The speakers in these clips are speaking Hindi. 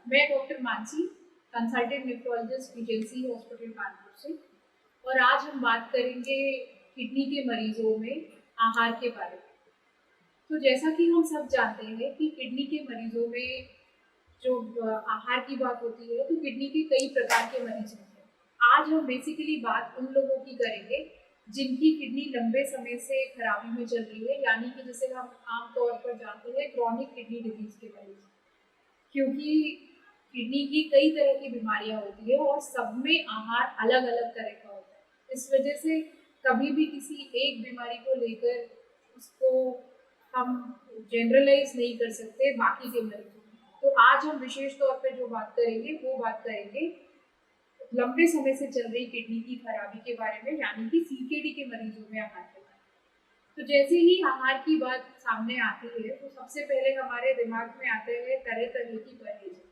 मैं doctor Mansi, consultant nephrologist agency hospital Kanpur से। और आज हम बात करेंगे किडनी के मरीजों में आहार के बारे में। तो जैसा कि हम सब जानते हैं कि किडनी के मरीजों में जो आहार की बात होती है तो किडनी के कई प्रकार के मरीज होते हैं। आज हम बेसिकली बात उन लोगों की करेंगे जिनकी किडनी लंबे समय से खराबी में चल रही है, यानी कि जिसे हम आमतौर पर जानते हैं क्रॉनिक किडनी डिजीज के मरीज। क्योंकि किडनी की कई तरह की बीमारियां होती है और सब में आहार अलग अलग तरह का होता है। इस वजह से कभी भी किसी एक बीमारी को लेकर उसको हम जनरलाइज नहीं कर सकते बाकी के मरीजों में। तो आज हम विशेष तौर पर जो बात करेंगे वो बात करेंगे लंबे समय से चल रही किडनी की खराबी के बारे में, यानी कि सीकेडी के मरीजों में आहार के बारे में। तो जैसे ही आहार की बात सामने आती है तो सबसे पहले हमारे दिमाग में आते हैं तरह तरह की परहेज।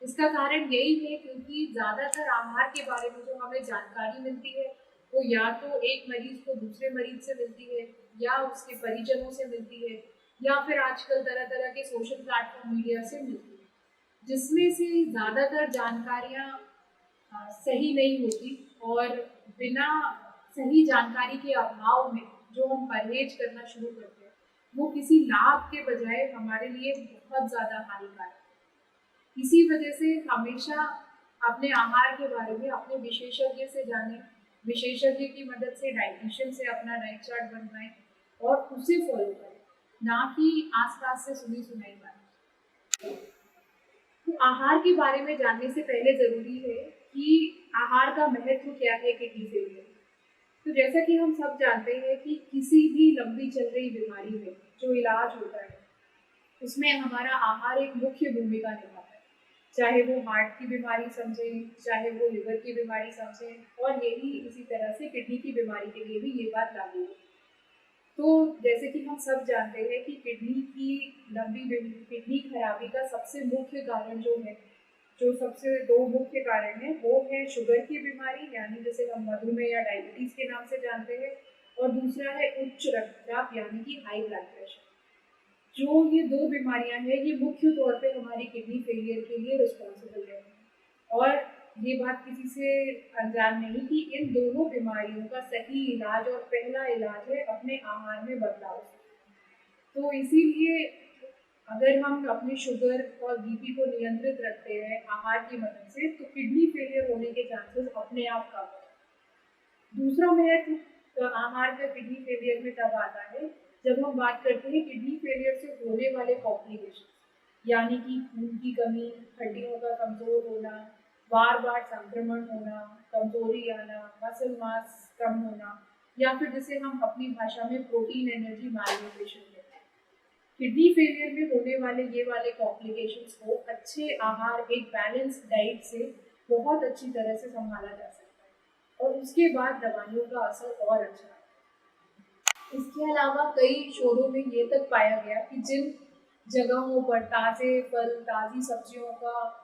इसका कारण यही है क्योंकि ज़्यादातर आहार के बारे में जो हमें जानकारी मिलती है वो या तो एक मरीज को दूसरे मरीज से मिलती है, या उसके परिजनों से मिलती है, या फिर आजकल तरह तरह के सोशल प्लेटफॉर्म मीडिया से मिलती है, जिसमें से ज़्यादातर जानकारियाँ सही नहीं होती। और बिना सही जानकारी के अभाव में जो हम परहेज करना शुरू करते हैं वो किसी लाभ के बजाय हमारे लिए बहुत ज़्यादा हानिकारक है। इसी वजह से हमेशा अपने आहार के बारे में अपने विशेषज्ञ से जानें, विशेषज्ञ की मदद से डाइटिशियन से अपना डाइट चार्ट बनवाएं और उसे फॉलो करें, ना कि आसपास से सुनी सुनाई बात। तो आहार के बारे में जानने से पहले ज़रूरी है कि आहार का महत्व क्या है किडनी फेलियर। तो जैसा कि हम सब जानते हैं कि किसी भी लंबी चल रही बीमारी में जो इलाज होता है उसमें हमारा आहार एक मुख्य भूमिका निभाता है। चाहे वो हार्ट की बीमारी समझें, चाहे वो लिवर की बीमारी समझें, और यही इसी तरह से किडनी की बीमारी के लिए भी ये बात लागू है। तो जैसे कि हम सब जानते हैं कि किडनी खराबी का सबसे मुख्य कारण जो सबसे दो मुख्य कारण है वो है शुगर की बीमारी, यानी जिसे हम मधुमेह या डायबिटीज के नाम से जानते हैं, और दूसरा है उच्च रक्तचाप यानी कि हाई ब्लड प्रेशर। जो ये दो बीमारियां हैं ये मुख्य तौर पे हमारी किडनी फेलियर के लिए रिस्पॉन्सिबल है। और ये बात किसी से अनजान नहीं कि इन दोनों बीमारियों का सही इलाज और पहला इलाज है अपने आहार में बदलाव। तो इसीलिए अगर हम अपने शुगर और बीपी को नियंत्रित रखते हैं आहार की मदद से तो किडनी फेलियर होने के चांसेस अपने आप कम हैं। दूसरा महत्व आहार का किडनी फेलियर में तब आता है जब हम बात करते हैं किडनी फेलियर से होने वाले कॉम्प्लिकेशन, यानी कि खून की कमी, हड्डियों का कमजोर होना, बार बार संक्रमण होना, कमजोरी आना, मसल मास कम होना, या फिर जिसे हम अपनी भाषा में प्रोटीन एनर्जी मैलन्यूट्रिशन कहते हैं। किडनी फेलियर में होने वाले ये वाले कॉम्प्लिकेशंस को अच्छे आहार, एक बैलेंस्ड डाइट से बहुत अच्छी तरह से संभाला जा सकता है, और उसके बाद दवाइयों का असर और अच्छा है। इसके अलावा कई शोधों में ये तक पाया गया कि जिन जगहों पर ताज़े फल, ताज़ी सब्जियों का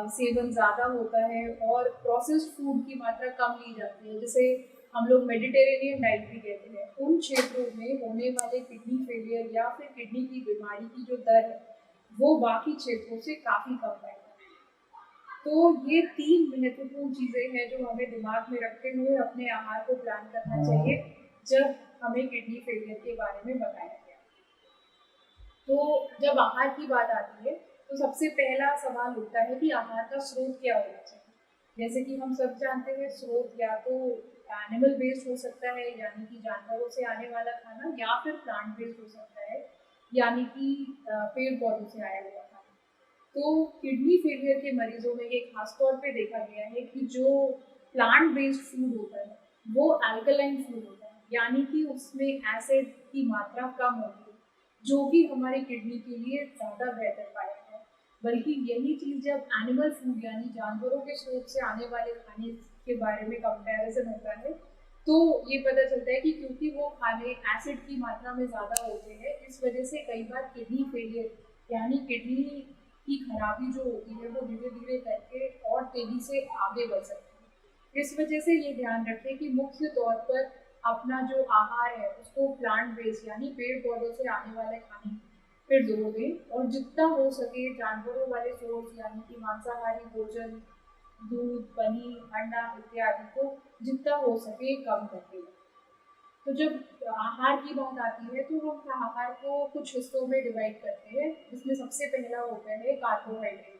सेवन ज़्यादा होता है और प्रोसेस्ड फूड की मात्रा कम ली जाती है, जिसे हम लोग मेडिटेरेनियन डाइट भी कहते हैं, उन क्षेत्रों में होने वाले किडनी फेलियर या फिर किडनी की बीमारी की जो दर है वो बाकी क्षेत्रों से काफ़ी कम पाई जाती है। तो ये तीन महत्वपूर्ण चीज़ें हैं जो हमें दिमाग में रखते हुए अपने आहार को प्लान करना चाहिए जब हमें किडनी फेलियर के बारे में बताया गया। तो जब आहार की बात आती है तो सबसे पहला सवाल उठता है कि आहार का स्रोत क्या होना चाहिए। जैसे कि हम सब जानते हैं स्रोत या तो एनिमल बेस्ड हो सकता है, यानी कि जानवरों से आने वाला खाना, या फिर प्लांट बेस्ड हो सकता है, यानी कि पेड़ पौधों से आया हुआ खाना। तो किडनी फेलियर के मरीजों में ये खास तौर पे देखा गया है कि जो प्लांट बेस्ड फूड होता है वो अल्कलाइन फूड होता है, यानी कि उसमें एसिड की मात्रा कम होती है, जो कि हमारी किडनी के लिए ज़्यादा बेहतर पाया गया। बल्कि यही चीज़ जब एनिमल फूड यानी जानवरों के स्रोत से आने वाले खाने के बारे में कंपैरिजन होता है तो ये पता चलता है कि क्योंकि वो खाने एसिड की मात्रा में ज़्यादा होते हैं, इस वजह से कई बार किडनी फेलियर यानी किडनी की खराबी जो होती है वो धीरे धीरे करके और तेज़ी से आगे बढ़ सकती है। इस वजह से ये ध्यान रखें कि मुख्य तौर पर अपना जो आहार है उसको प्लांट बेस्ड यानी पेड़ पौधों से आने वाले खाने फिर जोर दें और जितना हो सके जानवरों वाले सोर्स यानी कि मांसाहारी भोजन, दूध, पनीर, अंडा इत्यादि को जितना हो सके कम करके। तो जब आहार की बात आती है तो हम आहार को कुछ हिस्सों में डिवाइड करते हैं, जिसमें सबसे पहला होता है कार्बोहाइड्रेट।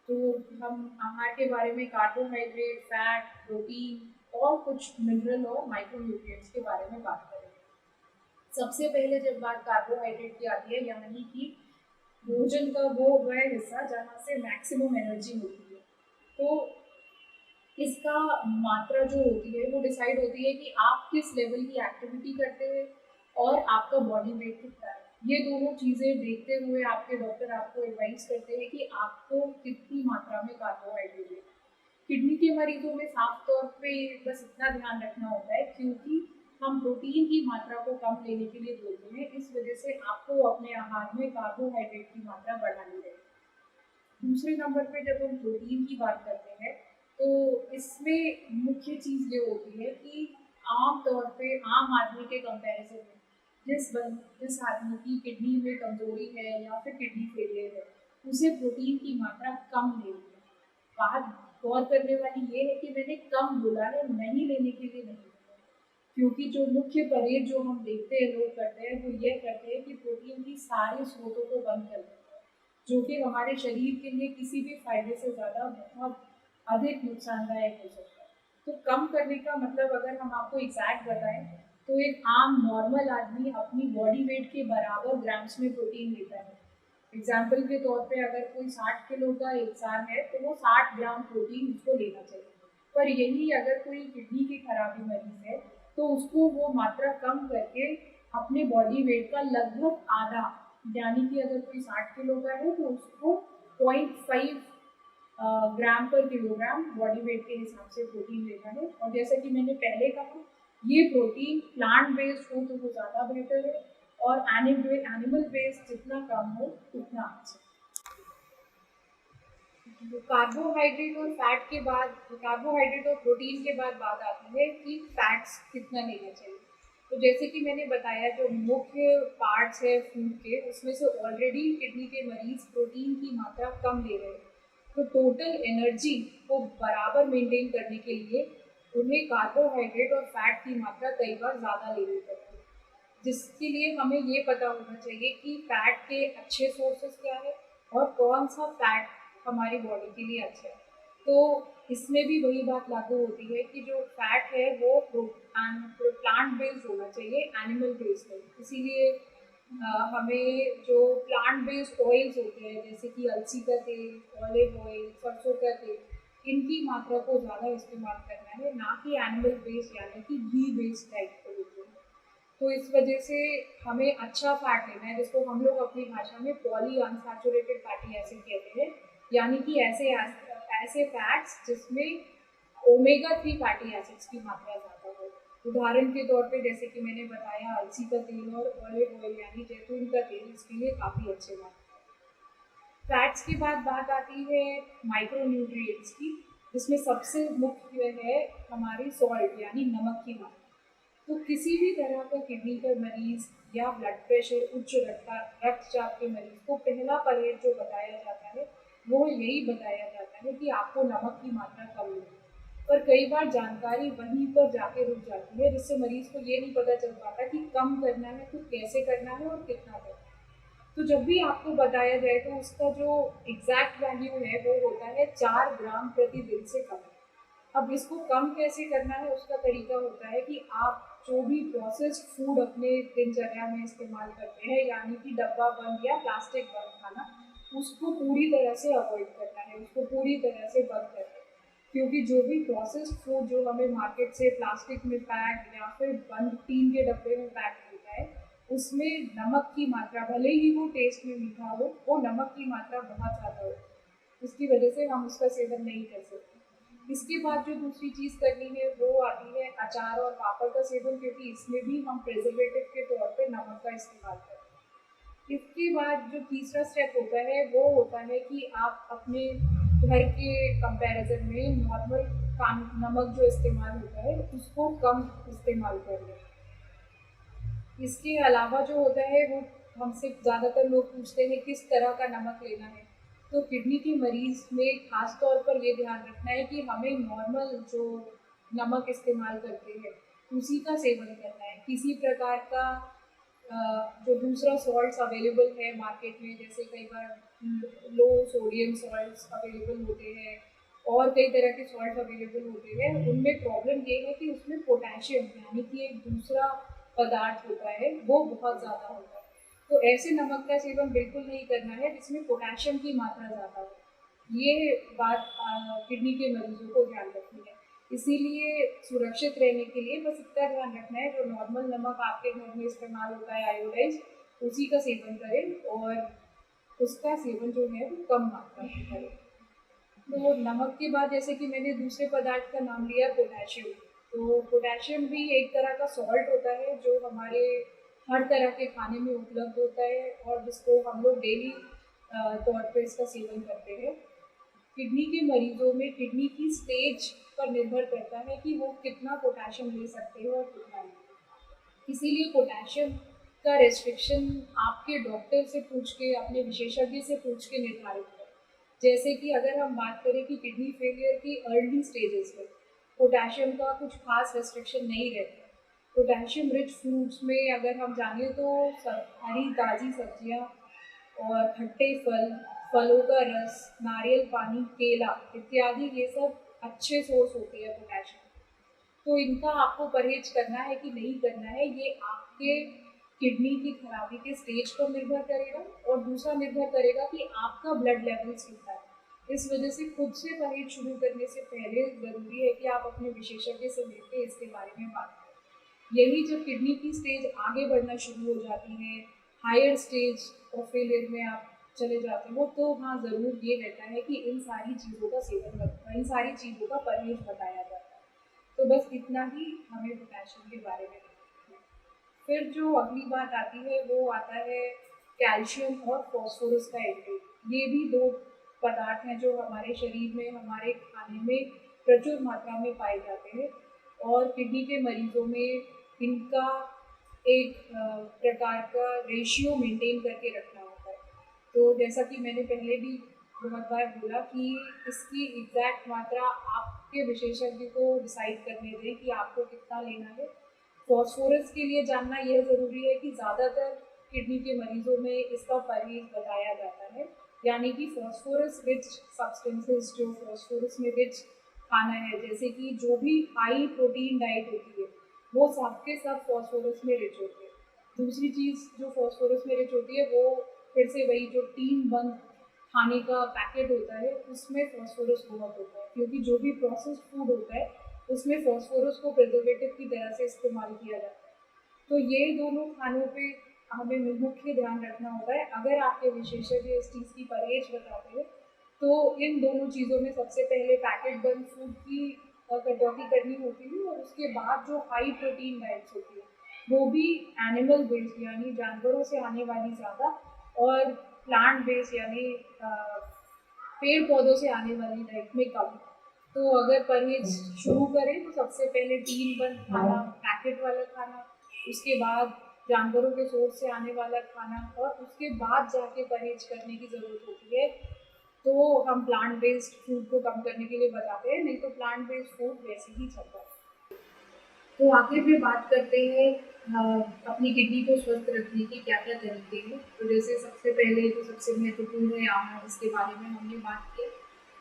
तो हम आहार के बारे में कार्बोहाइड्रेट, फैट, प्रोटीन और कुछ मिनरल और माइक्रोन्यूट्रिएंट्स के बारे में बात करेंगे। सबसे पहले जब बात कार्बोहाइड्रेट की आती है, यानी कि भोजन का वह हिस्सा जहाँ से मैक्सिमम एनर्जी मिलती है, तो इसका मात्रा जो होती है वो डिसाइड होती है कि आप किस लेवल की एक्टिविटी करते हैं और आपका बॉडी वेट कितना है। ये दोनों चीज़ें देखते हुए आपके डॉक्टर आपको एडवाइस करते हैं कि आपको कितनी मात्रा में कार्बोहाइड्रेट लेना है। किडनी के मरीजों में साफ तौर पे बस इतना ध्यान रखना होता है, क्योंकि हम प्रोटीन की मात्रा को कम लेने के लिए बोलते हैं, इस वजह से आपको अपने आहार में कार्बोहाइड्रेट की मात्रा बढ़ानी रहेगी। दूसरे नंबर पे जब हम प्रोटीन की बात करते हैं, तो इसमें मुख्य चीज़ ये होती है कि आम तौर पे आम आदमी के कंपैरिजन में जिस आदमी की किडनी में कमजोरी है या फिर किडनी फेलियर है, उसे प्रोटीन की मात्रा कम लेनी है। बात गौर करने वाली ये है कि मैंने कम बोला है, नहीं लेने के लिए नहीं बोला, क्योंकि जो मुख्य परहेज जो हम देखते हैं लोग करते हैं वो ये करते हैं कि प्रोटीन की सारे स्रोतों को बंद कर देते हैं, जो कि हमारे शरीर के लिए किसी भी फायदे से ज़्यादा बहुत अधिक नुकसानदायक हो सकता है। तो कम करने का मतलब अगर हम आपको एग्जैक्ट बताएं, तो एक आम नॉर्मल आदमी अपनी बॉडी वेट के बराबर ग्राम्स में प्रोटीन लेता है। एग्जाम्पल के तौर पे अगर कोई 60 किलो का इंसान है तो वो 60 ग्राम प्रोटीन उसको लेना चाहिए। पर यही अगर कोई किडनी की खराबी मरीज है तो उसको वो मात्रा कम करके अपने बॉडी वेट का लगभग आधा, यानी कि अगर कोई 60 किलो का है तो उसको 0.5 ग्राम पर किलोग्राम बॉडी वेट के हिसाब से प्रोटीन लेना है। और जैसा कि मैंने पहले कहा, ये प्रोटीन प्लांट बेस्ड हो तो वो ज़्यादा बेहतर है, और एनिमल बेस्ड जितना कम हो उतना अच्छा। कार्बोहाइड्रेट और फैट के बाद, कार्बोहाइड्रेट और प्रोटीन के बाद बात आती है कि फैट्स कितना लेना चाहिए। तो जैसे कि मैंने बताया, जो मुख्य पार्ट्स है फूड के, उसमें से ऑलरेडी किडनी के मरीज प्रोटीन की मात्रा कम ले रहे हैं, तो टोटल एनर्जी को बराबर मेंटेन करने के लिए उन्हें कार्बोहाइड्रेट और फैट की मात्रा कई बार ज़्यादा लेनी पड़ती है, जिसके लिए हमें ये पता होना चाहिए कि फैट के अच्छे सोर्सेस क्या है और कौन सा फैट हमारी बॉडी के लिए अच्छा है। तो इसमें भी वही बात लागू होती है कि जो फैट है वो प्लांट बेस्ड होना चाहिए, एनिमल बेस्ड है। इसीलिए हमें जो प्लांट बेस्ड ऑयल्स होते हैं, जैसे कि अलसी का तेल, ऑलिव ऑयल, सरसों का तेल, इनकी मात्रा को ज़्यादा इस्तेमाल करना है, ना कि एनिमल बेस्ड यानी कि घी बेस्ड टाइप को लेते हैं। तो इस वजह से हमें अच्छा फैट लेना है, जिसको हम लोग अपनी भाषा में पॉली अनसैचुरेटेड फैटी एसिड कहते हैं, यानी कि ऐसे फैट्स जिसमें ओमेगा 3 फैटी एसिड्स की मात्रा ज़्यादा हो। उदाहरण के तौर पे जैसे कि मैंने बताया, अलसी का तेल और ऑलिव ऑयल यानी जैतून का तेल इसके लिए काफ़ी अच्छे मानते हैं। फैट्स के बाद बात आती है माइक्रोन्यूट्रिएंट्स की, जिसमें सबसे मुख्य है हमारी सॉल्ट यानी नमक की मात्रा। तो किसी भी तरह का किडनी का मरीज या ब्लड प्रेशर, उच्च रक्तचाप के मरीज को पहला परहेज जो बताया जाता है वो यही बताया जाता है कि आपको नमक की मात्रा कम लेनी है। पर कई बार जानकारी वहीं पर जाके रुक जाती है, जिससे मरीज को ये नहीं पता चल पाता कि कम करना है तो कैसे करना है और कितना करना है। तो जब भी आपको बताया जाए तो उसका जो एग्जैक्ट वैल्यू है वो होता है 4 ग्राम प्रति दिन से कम। अब इसको कम कैसे करना है, उसका तरीका होता है कि आप जो भी प्रोसेस्ड फूड अपने दिनचर्या में इस्तेमाल करते हैं, यानी कि डब्बा बंद या प्लास्टिक बंद खाना, उसको पूरी तरह से अवॉइड करना है, उसको पूरी तरह से बंद करना है। क्योंकि जो भी प्रोसेस्ड फूड जो हमें मार्केट से प्लास्टिक में पैक या फिर बंद टीन के डब्बे में पैक मिलता है, उसमें नमक की मात्रा, भले ही वो टेस्ट में मीठा हो, वो नमक की मात्रा बहुत ज़्यादा हो, उसकी वजह से हम उसका सेवन नहीं कर सकते। इसके बाद जो दूसरी चीज़ करनी है वो आती है अचार और पापड़ का सेवन, क्योंकि इसमें भी हम प्रिजर्वेटिव के तौर पे नमक का इस्तेमाल करते हैं। इसके बाद जो तीसरा स्टेप होता है वो होता है कि आप अपने घर के कंपैरिजन में नॉर्मल नमक जो इस्तेमाल होता है उसको कम इस्तेमाल कर लें। इसके अलावा जो होता है वो हमसे ज़्यादातर लोग पूछते हैं किस तरह का नमक लेना है। तो किडनी के मरीज़ में ख़ास तौर पर ये ध्यान रखना है कि हमें नॉर्मल जो नमक इस्तेमाल करते हैं, उसी का सेवन करना है। किसी प्रकार का जो दूसरा सॉल्ट्स अवेलेबल है मार्केट में, जैसे कई बार लो सोडियम सॉल्ट्स अवेलेबल होते हैं और कई तरह के सॉल्ट अवेलेबल होते हैं, उनमें प्रॉब्लम ये है कि उसमें पोटेशियम यानी कि एक दूसरा पदार्थ होता है, वो बहुत ज़्यादा होता है। तो ऐसे नमक का सेवन बिल्कुल नहीं करना है जिसमें पोटेशियम की मात्रा ज़्यादा हो। ये बात किडनी के मरीजों को ध्यान रखनी है। इसीलिए सुरक्षित रहने के लिए बस इतना ध्यान रखना है, जो नॉर्मल नमक आपके घर में इस्तेमाल होता है आयोडाइज, उसी का सेवन करें और उसका सेवन जो है वो कम मात्रा में करें। तो नमक के बाद जैसे कि मैंने दूसरे पदार्थ का नाम लिया पोटेशियम। तो पोटेशियम भी एक तरह का सॉल्ट होता है जो हमारे हर तरह के खाने में उपलब्ध होता है और जिसको हम लोग डेली तौर पे इसका सेवन करते हैं। किडनी के मरीजों में किडनी की स्टेज पर निर्भर करता है कि वो कितना पोटेशियम ले सकते हैं और कितना नहीं। इसीलिए पोटेशियम का रेस्ट्रिक्शन आपके डॉक्टर से पूछ के, अपने विशेषज्ञ से पूछ के निर्धारित करें। जैसे कि अगर हम बात करें कि किडनी फेलियर की अर्ली स्टेजेस में पोटेशियम का कुछ खास रेस्ट्रिक्शन नहीं रहता। पोटेशियम रिच फूड्स में अगर हम जाने तो हरी ताज़ी सब्जियां और खट्टे फल, फलों का रस, नारियल पानी, केला इत्यादि ये सब अच्छे सोर्स होते हैं पोटेशियम। तो इनका आपको परहेज करना है कि नहीं करना है, ये आपके किडनी की खराबी के स्टेज पर निर्भर करेगा और दूसरा निर्भर करेगा कि आपका ब्लड लेवल्स कितना है। इस वजह से खुद से परहेज शुरू करने से पहले ज़रूरी है कि आप अपने विशेषज्ञ से मिलकर इसके बारे में बात करें। यही जब किडनी की स्टेज आगे बढ़ना शुरू हो जाती है, हायर स्टेज ऑफ फेलियर में आप चले जाते हो, तो हाँ ज़रूर ये रहता है कि इन सारी चीज़ों का सेवन, इन सारी चीज़ों का परहेज बताया जाता है। तो बस इतना ही हमें पोटेशियम के बारे में बताना है। फिर जो अगली बात आती है वो आता है कैल्शियम और फॉस्फोरस का इंटेक। ये भी दो पदार्थ हैं जो हमारे शरीर में, हमारे खाने में प्रचुर मात्रा में पाए जाते हैं और किडनी के मरीजों में इनका एक प्रकार का रेशियो मेंटेन करके रखना होता है। तो जैसा कि मैंने पहले भी बहुत बार बोला कि इसकी एग्जैक्ट मात्रा आपके विशेषज्ञ को डिसाइड करने दें कि आपको कितना लेना है। फॉस्फोरस के लिए जानना यह ज़रूरी है कि ज़्यादातर किडनी के मरीजों में इसका परहेज बताया जाता है, यानी कि फॉस्फोरस रिच सब्सटेंसेस, जो फॉस्फोरस में रिच खाना है, जैसे कि जो भी हाई प्रोटीन डाइट होती है वो सब के सब फॉस्फोरस में रिच होते हैं। दूसरी चीज़ जो फॉस्फोरस में रिच होती है वो फिर से वही जो टीन बंद खाने का पैकेट होता है उसमें फॉस्फोरस बहुत होता है, क्योंकि जो भी प्रोसेस्ड फूड होता है उसमें फॉस्फोरस को प्रिजर्वेटिव की तरह से इस्तेमाल किया जाता है। तो ये दोनों खानों पे हमें मुख्य ध्यान रखना होता है। अगर आपके विशेषज्ञ इस चीज़ की परहेज बताते हैं तो इन दोनों चीज़ों में सबसे पहले पैकेट बंद फूड की कटौती करनी होती है और उसके बाद जो हाई प्रोटीन डाइट्स होती है वो भी एनिमल बेस्ड यानी जानवरों से आने वाली ज़्यादा, और प्लांट बेस्ड यानी पेड़ पौधों से आने वाली डाइट में कम। तो अगर परहेज शुरू करें तो सबसे पहले टीन बंद खाना, पैकेट वाला खाना, उसके बाद जानवरों के सोर्स से आने वाला खाना और उसके बाद जाके परहेज करने की ज़रूरत होती है। तो हम प्लांट बेस्ड फूड को कम करने के लिए बताते हैं, नहीं तो प्लांट बेस्ड फूड वैसे ही चलता है। तो आखिर में बात करते हैं अपनी किडनी को स्वस्थ रखने के क्या क्या तरीके हैं। तो जैसे सबसे पहले जो सबसे महत्वपूर्ण है आहार, इसके बारे में हमने बात की।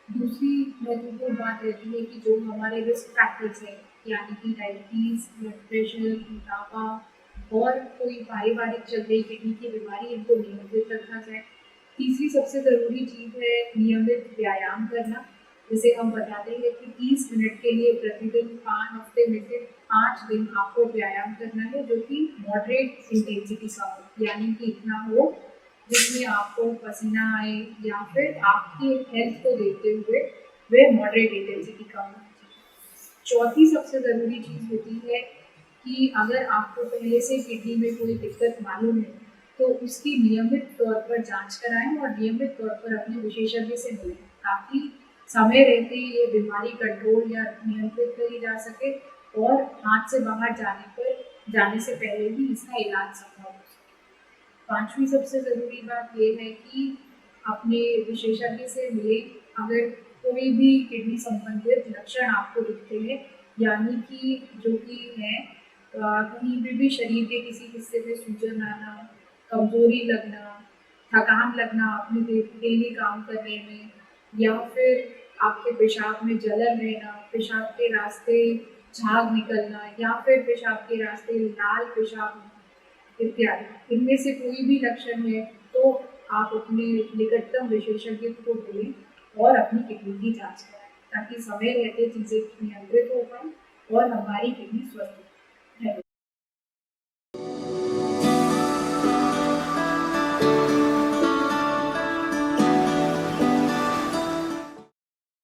दूसरी महत्वपूर्ण बात रहती है कि जो हमारे रिस्क फैक्टर्स हैं, यानी कि डायबिटीज़, ब्लड प्रेशर, मोटापा और कोई पारिवारिक चल रही किडनी की बीमारी, इनको नियंत्रित रखा जाए। तीसरी सबसे ज़रूरी चीज़ है नियमित व्यायाम करना। जैसे हम बताते हैं कि 30 मिनट के लिए प्रतिदिन 5 हफ्ते में से 5 दिन आपको व्यायाम करना है, जो कि मॉडरेट इंटेंसिटी का हो, यानी कि इतना हो जिसमें आपको पसीना आए या फिर आपकी हेल्थ को देखते हुए वह मॉडरेट इंटेंसिटी का होना चाहिए। चौथी सबसे ज़रूरी चीज़ होती है कि अगर आपको पहले से किडनी में कोई दिक्कत मालूम है तो उसकी नियमित तौर पर जांच कराएं और नियमित तौर पर अपने विशेषज्ञ से मिलें, ताकि समय रहते ये बीमारी कंट्रोल या नियंत्रित करी जा सके और हाथ से बाहर जाने से पहले ही इसका इलाज संभव हो सके। पांचवी सबसे ज़रूरी बात ये है कि अपने विशेषज्ञ से मिलें अगर कोई भी किडनी संबंधित लक्षण आपको दिखते हैं, यानी कि जो कि है कहीं भी शरीर के किसी हिस्से में सूजन आना, कमजोरी लगना, थकान लगना अपने डेली काम करने में, या फिर आपके पेशाब में जलन रहना, पेशाब के रास्ते झाग निकलना, या फिर पेशाब के रास्ते लाल पेशाब इत्यादि। इनमें से कोई भी लक्षण है तो आप अपने निकटतम विशेषज्ञ को बोलें और अपनी किडनी की जांच कराएं, ताकि समय रहते चीज़ें नियंत्रित हो पाए और हमारी किडनी स्वस्थ हो।